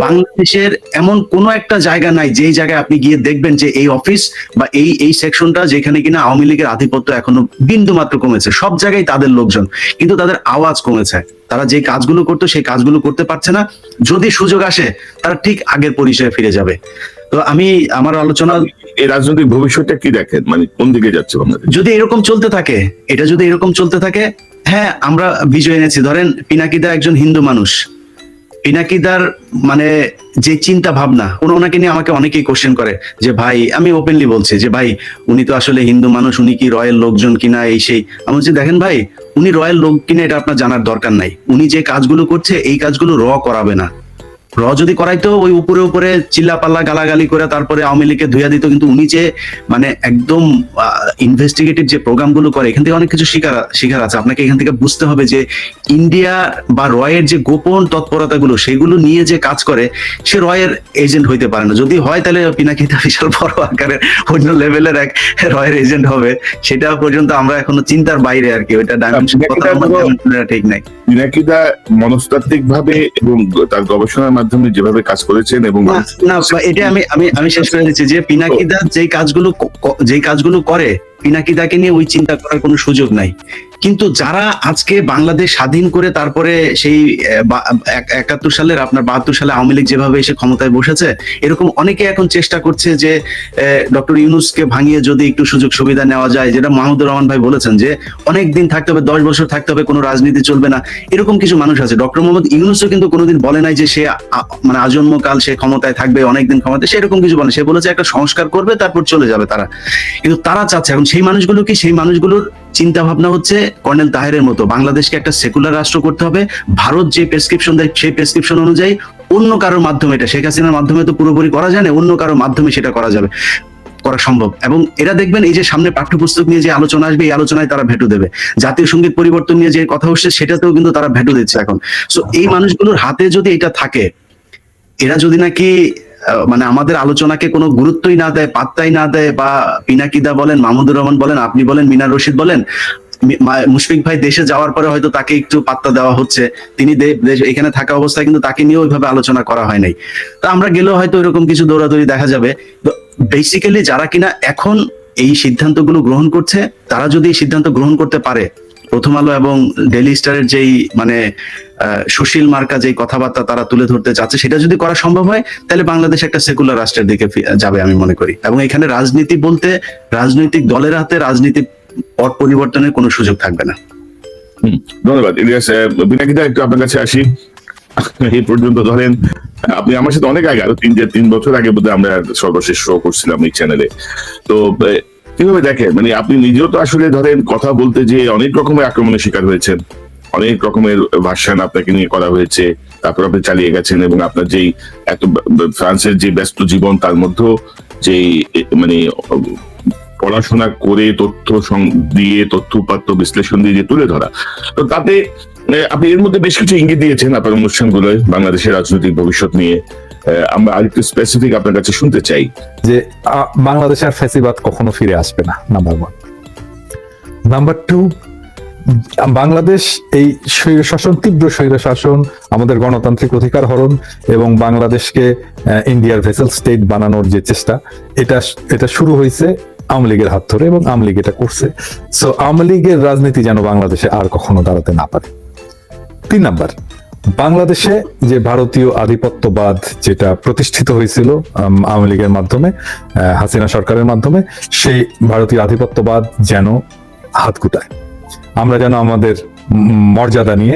বাংলাদেশের এমন কোনো একটা জায়গা নাই যেই জায়গায় আপনি গিয়ে দেখবেন যে এই অফিস বা এই সেকশনটা যেখানে কিনা আওয়ামী লীগের আধিপত্য এখনো বিন্দু মাত্র কমেছে। সব জায়গায় তাদের লোকজন, কিন্তু তাদের আওয়াজ কমেছে। তারা যে কাজগুলো করতো সেই কাজগুলো করতে পারছে না। যদি সুযোগ আসে তারা ঠিক আগের পরিচয়ে ফিরে যাবে। তো আমি আমার আলোচনা, এই রাজনৈতিক ভবিষ্যৎটা কি দেখেন, মানে কোন দিকে যাচ্ছে বাংলাদেশ যদি এরকম চলতে থাকে, এটা যদি এরকম চলতে থাকে, হ্যাঁ আমরা বিজয় এনেছি। ধরেন পিনাকিদা একজন হিন্দু মানুষ, পিনাকিদার মানে যে চিন্তা ভাবনা, ওনাকে নিয়ে আমাকে অনেকেই কোশ্চেন করে যে ভাই, আমি ওপেনলি বলছি যে ভাই উনি তো আসলে হিন্দু মানুষ, উনি কি রয়্যাল লোকজন কিনা এই সেই। আমি বলছি দেখেন ভাই, উনি রয়্যাল লোক কিনা এটা আপনার জানার দরকার নাই। উনি যে কাজগুলো করছে এই কাজগুলো করাবে না। যদি করাইতো ওই উপরে উপরে চিল্লাপাল্লা গালাগালি করে তারপরে আওয়ামী লীগকে ধুইয়া দিত। কিন্তু উনি যে মানে একদম ইনভেস্টিগেটিভ যে প্রোগ্রাম গুলো করে, এখান থেকে অনেক কিছু শিখার আছে। আপনাকে এখান থেকে বুঝতে হবে যে ইন্ডিয়া বা রয়ের যে গোপন তৎপরতা গুলো সেগুলো নিয়ে যে কাজ করে, সে রয়ের এজেন্ট হইতে পারে না। যদি হয় তাহলে পিনাকিদা বিশাল বড় আকারের অন্য লেভেলের এক রয়ের এজেন্ট হবে। সেটা পর্যন্ত আমরা এখনো চিন্তার বাইরে আর কি। ওইটা ডাইমেনশন ঠিক নাই। পিনাকিদা মনস্তাত্ত্বিক ভাবে এবং তার গবেষণার মাধ্যমে যেভাবে কাজ করেছেন, এবং না এটা আমি শেষ করে দিচ্ছি যে পিনাকিদা যেই কাজগুলো করে, পিনাকিদাকে নিয়ে ওই চিন্তা করার কোনো সুযোগ নাই। কিন্তু যারা আজকে বাংলাদেশ স্বাধীন করে তারপরে সেই 71 সালের আপনার 72 সালে আওয়ামী লীগ যেভাবে এসে ক্ষমতায় বসেছে, এরকম অনেকে এখন চেষ্টা করছে যে ডক্টর ইউনূসকে ভাঙিয়ে যদি একটু সুযোগ সুবিধা নেওয়া যায়, যেটা মাহমুদুর রহমান ভাই বলেছেন যে অনেক দিন থাকতে হবে, 10 বছর থাকতে হবে, কোনো রাজনীতি চলবে না। এরকম কিছু মানুষ আছে। ডক্টর মোহাম্মদ ইউনূসও কিন্তু কোনোদিন বলে নাই যে সে মানে আজন্মকাল সে ক্ষমতায় থাকবে, অনেকদিন ক্ষমতায়, সেরকম কিছু বলে। সে বলেছে একটা সংস্কার করবে তারপর চলে যাবে তারা। কিন্তু তারা চাচ্ছে এখন সেই মানুষগুলো কি, সেই মানুষগুলোর চিন্তা ভাবনা হচ্ছে কর্নেল তাহেরের মতো, বাংলাদেশকে একটা সেকুলার রাষ্ট্র করতে হবে। ভারত যে প্রেসক্রিপশন দেয় সেই প্রেসক্রিপশন অনুযায়ী অন্য কারোর মাধ্যমে, এটা শেখ হাসিনার মাধ্যমে তো পুরোপুরি করা যায় না, অন্য কারোর মাধ্যমে সেটা করা যাবে, করা সম্ভব। এবং এরা দেখবেন এই যে সামনে পাঠ্যপুস্তক নিয়ে যে আলোচনা আসবে, এই আলোচনায় তারা ভেটো দেবে। জাতীয় সঙ্গীত পরিবর্তন নিয়ে যে কথা হচ্ছে সেটাতেও কিন্তু তারা ভেটো দিচ্ছে এখন। সো এই মানুষগুলোর হাতে যদি এটা থাকে, এরা যদি নাকি মানে আমাদের আলোচনাকে কোনো গুরুত্বই না দেয়, পাত্তাই না দেয়, বা পিনাকিদা বলেন, মাহমুদুর রহমান বলেন, আপনি বলেন, মিনার রশিদ বলেন, মুশফিক ভাই দেশে যাওয়ার পরে হয়তো তাকে একটু পাত্তা দেওয়া হচ্ছে। তিনি এখানে থাকা অবস্থায় কিন্তু তাকে নিয়ে ওইভাবে আলোচনা করা হয় নাই। তো আমরা গেলেও হয়তো এরকম কিছু দৌড়াদৌড়ি দেখা যাবে। তো বেসিক্যালি যারা কিনা এখন এই সিদ্ধান্তগুলো গ্রহণ করছে, তারা যদি এই সিদ্ধান্ত গ্রহণ করতে পারে, প্রথম আলো এবং ডেইলি স্টারের যেই মানে সুশীল মার্কা যেই কথাবার্তা তারা তুলে ধরতে চাচ্ছে, সেটা যদি করা সম্ভব হয়, তাহলে বাংলাদেশ একটা সেকুলার রাষ্ট্রের দিকে যাবে আমি মনে করি। এবং এখানে রাজনীতি বলতে রাজনৈতিক দলের হাতে রাজনীতি পট পরিবর্তনের কোনো সুযোগ থাকবে না। ধন্যবাদ ইলিয়াস। পিনাকিদা, একটু আপনার কাছে আসি। এই পর্যন্ত ধরেন আপনি আমার সাথে অনেক আগে, আরো 3 বছর আগে বোধহয় আমরা সর্বশেষ শো করছিলাম এই চ্যানেলে। তো কিভাবে দেখেন, মানে আপনি নিজেও তো আসলে ধরেন কথা বলতে যে অনেক রকমের আক্রমণের শিকার হয়েছেন, অনেক রকমের ভার্সন আপনাকে নিয়ে করা হয়েছে, তারপর আপনি চালিয়ে গেছেন। এবং আপনার যেই এত ফ্রান্সের যে ব্যস্ত জীবন, তার মধ্যে যেই মানে পড়াশোনা করে তথ্য দিয়ে, তথ্য উপাত্ত বিশ্লেষণ দিয়ে যে তুলে ধরা, তো তাতে আপনি এর মধ্যে বেশ কিছু ইঙ্গিত দিয়েছেন আপনার অনুষ্ঠানগুলোয় বাংলাদেশের রাজনৈতিক ভবিষ্যৎ নিয়ে। আমরা আরেকটু স্পেসিফিক আপনার কাছে শুনতে চাই যে বাংলাদেশের ফ্যাসিবাদ কখনো ফিরে আসবে না, নাম্বার 1। নাম্বার 2, বাংলাদেশ এই স্বৈরশাসন, তীব্র স্বৈরশাসন, আমাদের গণতান্ত্রিক অধিকার হরণ এবং বাংলাদেশকে ইন্ডিয়ার ভেসেল স্টেট বানানোর যে চেষ্টা, এটা শুরু হয়েছে আওয়ামী লীগের হাত ধরে, এবং আওয়ামী লীগ এটা করছে। সো আওয়ামী লীগের রাজনীতি যেন বাংলাদেশে আর কখনো দাঁড়াতে না পারে। 3 নাম্বার, বাংলাদেশে যে ভারতীয় আধিপত্যবাদ যেটা প্রতিষ্ঠিত হয়েছিল আওয়ামী লীগের মাধ্যমে, হাসিনা সরকারের মাধ্যমে, সেই ভারতীয় আধিপত্যবাদ যেন হাত গুটায়। আমরা যেন আমাদের মর্যাদা নিয়ে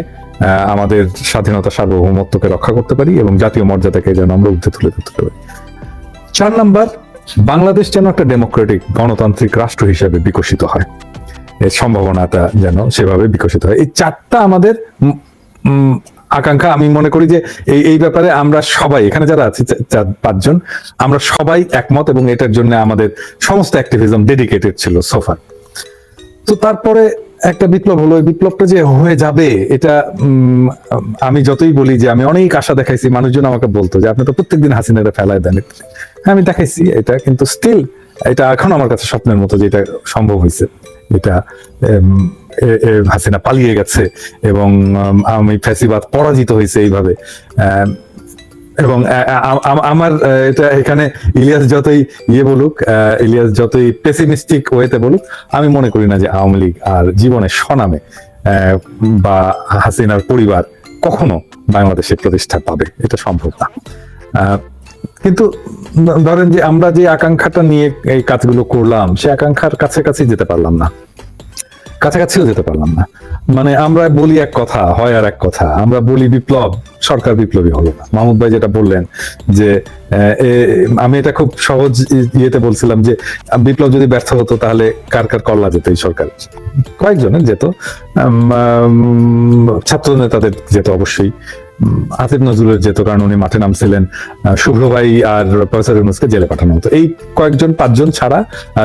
আমাদের স্বাধীনতা, সার্বভৌমত্বকে রক্ষা করতে পারি এবং জাতীয় মর্যাদাকে যেন আমরা ঊর্ধ্বে তুলে ধরতে পারি। 4 নাম্বার, বাংলাদেশ যেন একটা ডেমোক্রেটিক গণতান্ত্রিক রাষ্ট্র হিসেবে বিকশিত হয়, এর সম্ভাবনাটা যেন সেভাবে বিকশিত হয়। এই 4টা আমাদের আকাঙ্ক্ষা। আমি মনে করি যে এই ব্যাপারে আমরা সবাই, এখানে যারা আছি 4-5 জন, আমরা সবাই একমত, এবং এটার জন্য আমাদের সমস্ত অ্যাক্টিভিজম ডেডিকেটেড ছিল সোফার। তো তারপরে একটা বিপ্লব হলো। এই বিপ্লবটা যে হয়ে যাবে, এটা আমি যতই বলি যে আমি অনেক আশা দেখাইছি, মানুষজন আমাকে বলতো যে আপনি তো প্রত্যেকদিন হাসিনাটা ফেলায় দেন। আমি দেখাইছি এটা, কিন্তু স্টিল এটা এখন আমার কাছে স্বপ্নের মতো যে এটা সম্ভব হয়েছে। এটা হাসিনা পালিয়ে গেছে এবং আমি ফ্যাসিবাদ পরাজিত হয়েছে এইভাবে। এবং আমার এটা এখানে ইলিয়াস যতই বলুক, ইলিয়াস যতই পেসিমিস্টিক ওয়েতে বলুক, আমি মনে করি না যে আওয়ামী লীগ আর জীবনে স্বনামে বা হাসিনার পরিবার কখনো বাংলাদেশে প্রতিষ্ঠা পাবে, এটা সম্ভব না। কিন্তু ধরেন যে আমরা যে আকাঙ্ক্ষাটা নিয়ে এই কাজগুলো করলাম, সে আকাঙ্ক্ষার কাছাকাছি যেতে পারলাম না, কাছাকাছিও যেতে পারলাম না। মানে আমরা বলি এক কথা, হয় আর এক কথা। আমরা বলি বিপ্লব, সরকার বিপ্লবী হলো না। মাহমুদ ভাই যেটা বললেন যে আমি এটা খুব সহজ ইয়েতে বলছিলাম যে বিপ্লব যদি ব্যর্থ হতো তাহলে কার কার কল্লা যেত এই সরকার? কয়েকজনের যেত, ছাত্র নেতাদের যেত অবশ্যই, আসিফ নজরুলের যেত কারণ উনি মাঠে নামছিলেন, শুভ্র ভাই আর প্রফেসর ইউনূসকে জেলে পাঠানো হতো। এই কয়েকজন, 5জন ছাড়া,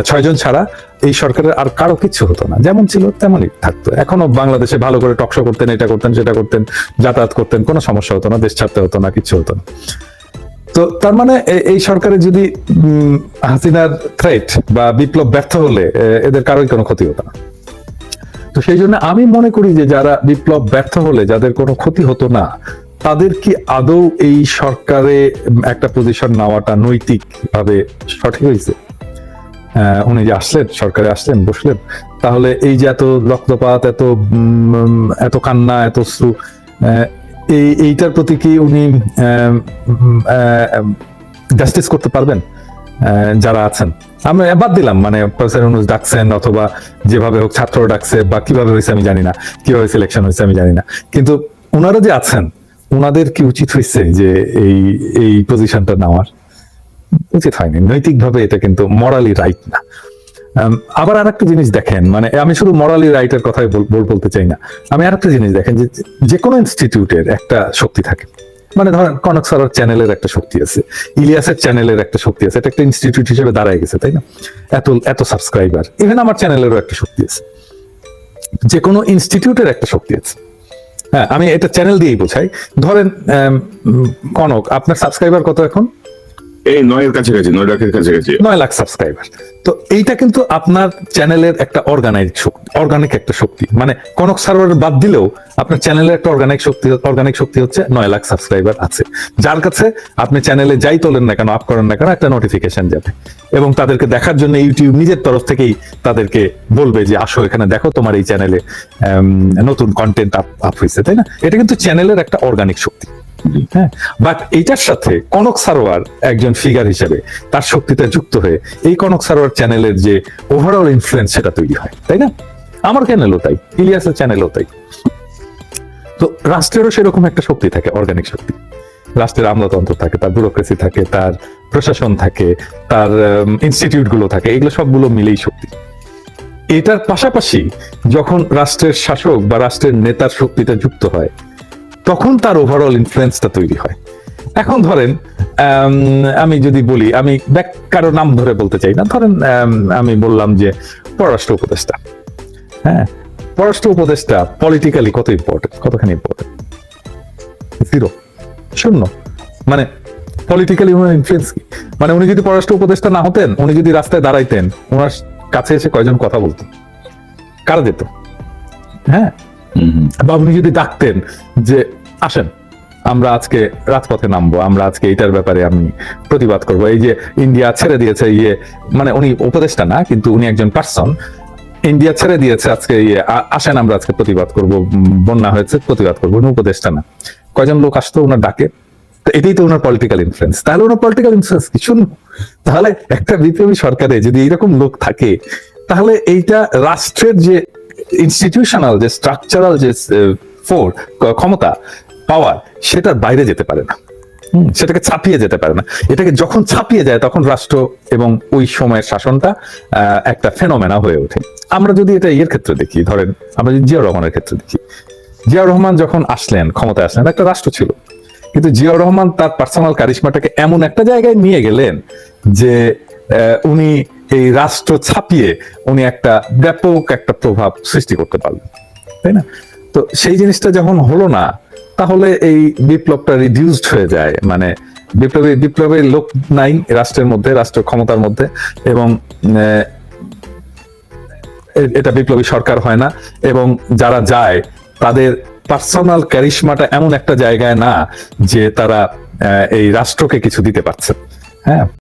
6জন ছাড়া এই সরকারের আর কারো কিছু হতো না, যেমন ছিল তেমনই থাকতো। এখনো বাংলাদেশে ভালো করে টকশো করতেন, এটা করতেন, সেটা করতেন, যাতায়াত করতেন, কোনো সমস্যা হতো না, দেশ ছাড়তে হতো না, কিছু হতো না। তো তার মানে এই সরকারে যদি হাসিনার থ্রেট বা বিপ্লব ব্যর্থ হলে এদের কারোই কোনো ক্ষতি হতো না। তো সেই জন্য আমি মনে করি যে যারা বিপ্লব ব্যর্থ হলে যাদের কোনো ক্ষতি হতো না, তাদের কি আদৌ এই সরকারে একটা পজিশন নেওয়াটা নৈতিক ভাবে সঠিক হয়েছে? উনি যে আসলেন, সরকারে আসলেন, বসলেন, তাহলে এই যে এত রক্তপাত, এত কান্না, এত অশ্রু, এইটার প্রতি কি উনি জাস্টিস করতে পারবেন? যারা আছেন, আমরা বাদ দিলাম মানে প্রফেসর ইউনূস ডাকছেন অথবা যেভাবে হোক ছাত্র ডাকছে বা কিভাবে হয়েছে আমি জানি না, কিভাবে সিলেকশন হয়েছে আমি জানি না, কিন্তু ওনারা যে আছেন, ওনাদের কি উচিত হয়েছে যে এই পজিশনটা নেওয়ার? উচিত হয়নি নৈতিকভাবে, এটা কিন্তু মরালি রাইট না। আবার আরেকটা জিনিস দেখেন, মানে আমি শুধু মরালি রাইটের কথাই বলতে চাই না, আমি আরেকটা জিনিস দেখেন যে কোনো ইনস্টিটিউটের একটা শক্তি থাকে। মানে ধরেন কনক স্যারের চ্যানেলের একটা শক্তি আছে, ইলিয়াসের চ্যানেলের একটা শক্তি আছে, এটা একটা ইনস্টিটিউট হিসেবে দাঁড়ায় গেছে, তাই না? এত সাবস্ক্রাইবার, ইভেন আমার চ্যানেলেরও একটা শক্তি আছে, যে কোনো ইনস্টিটিউটের একটা শক্তি আছে। হ্যাঁ, আমি এটা চ্যানেল দিয়েই বোঝাই। ধরেন কনক, আপনার সাবস্ক্রাইবার কত এখন? এই 9 কাছাকাছি, 9 লাখের কাছাকাছি, 9 লাখ সাবস্ক্রাইবার। তো এইটা কিন্তু আপনার চ্যানেলের একটা অর্গানিক একটা শক্তি। মানে কনক সার্ভার বাদ দিলেও আপনার চ্যানেলের একটা অর্গানিক শক্তি হচ্ছে 9 লাখ সাবস্ক্রাইবার আছে, যার কাছে আপনি চ্যানেলে যাই তোলেন না কেন, আপ করেন না কেন, একটা নোটিফিকেশন যাবে এবং তাদেরকে দেখার জন্য ইউটিউব নিজের তরফ থেকেই তাদেরকে বলবে যে আসো এখানে দেখো, তোমার এই চ্যানেলে নতুন কন্টেন্ট আপ হয়েছে, তাই না? এটা কিন্তু চ্যানেলের একটা অর্গানিক শক্তি। হ্যাঁ, বাট এইটার সাথে কনক সারোয়ার একজন ফিগার হিসেবে তার শক্তিতে যুক্ত হয়ে এই কনক সারোয়ার চ্যানেলের যে ওভারঅল ইনফ্লুয়েন্স সেটা তৈরি হয়, তাই না? আমার চ্যানেলও তাই, ইলিয়াসের চ্যানেলও তাই। তো রাষ্ট্রেরও সেরকম একটা শক্তি থাকে, অর্গানিক শক্তি। রাষ্ট্রের আমলাতন্ত্র থাকে, তার ব্যুরোক্রেসি থাকে, তার প্রশাসন থাকে, তার ইনস্টিটিউট গুলো থাকে, এগুলো সবগুলো মিলেই শক্তি। এটার পাশাপাশি যখন রাষ্ট্রের শাসক বা রাষ্ট্রের নেতার শক্তিটা যুক্ত হয়, তখন তার ওভারঅল ইনফ্লুয়েন্সটা তৈরি হয়। এখন ধরেন আমি যদি বলি, আমি কারো নাম ধরে বলতে চাই না, ধরেন আমি বললাম যে পররাষ্ট্র উপদেষ্টা। হ্যাঁ, পররাষ্ট্র উপদেষ্টা পলিটিক্যালি কতখানি ইম্পর্টেন্ট? 0, 0। মানে পলিটিক্যালি ওনার ইনফ্লুয়েন্স কি? মানে উনি যদি পররাষ্ট্র উপদেষ্টা না হতেন, উনি যদি রাস্তায় দাঁড়াইতেন, ওনার কাছে এসে কয়জন কথা বলতেন? কারা যেত? হ্যাঁ, বা উনি যদি ডাকতেন যে আসেন আমরা আজকে রাজপথে নামবো, আমরা আজকে এইটার ব্যাপারে আমি প্রতিবাদ করব, এই যে ইন্ডিয়া ছেড়ে দিয়েছে, মানে উনি উপদেষ্টা না কিন্তু উনি একজন পার্সন, ইন্ডিয়া ছেড়ে দিয়েছে, আজকে আসেন আমরা আজকে প্রতিবাদ করব, বন্যা হয়েছে প্রতিবাদ করবো, উনি উপদেষ্টা না, কয়জন লোক আসতো ওনার ডাকে? তো এটাই তো ওনার পলিটিক্যাল ইনফ্লুয়েন্স। তাহলে ওনার পলিটিক্যাল ইনফ্লুয়েন্স কি শূন্য? তাহলে একটা বিপ্লবী সরকারে যদি এইরকম লোক থাকে, তাহলে এইটা রাষ্ট্রের যে ইনস্টিটিউশনাল, যে স্ট্রাকচারাল যে ক্ষমতা, পাওয়ার, সেটার বাইরে যেতে পারে না, সেটাকে ছাপিয়ে যেতে পারে না। এটাকে যখন ছাপিয়ে যায় তখন রাষ্ট্র এবং ওই সময়ের শাসনটা একটা ফেনোমেনা হয়ে ওঠে। আমরা যদি এটা এর ক্ষেত্রে দেখি, ধরেন আমরা যদি জিয়াউর রহমানের ক্ষেত্রে দেখি, জিয়াউর রহমান যখন আসলেন, ক্ষমতায় আসলেন, একটা রাষ্ট্র ছিল, কিন্তু জিয়াউর রহমান তার পার্সোনাল কারিশমাটাকে এমন একটা জায়গায় নিয়ে গেলেন যে উনি এই রাষ্ট্র ছাপিয়ে উনি একটা ব্যাপক একটা প্রভাব সৃষ্টি করতে পারলেন, তাই না? তো সেই জিনিসটা যখন হলো না, তাহলে এই বিপ্লবটা রিডিউসড হয়ে যায়। মানে বিপ্লবের লোক নাই রাষ্ট্রের মধ্যে, রাষ্ট্র ক্ষমতার মধ্যে, এবং এটা বিপ্লবী সরকার হয় না, এবং যারা যায় তাদের পার্সোনাল ক্যারিশমাটা এমন একটা জায়গায় না যে তারা এই রাষ্ট্রকে কিছু দিতে পারছেন। হ্যাঁ,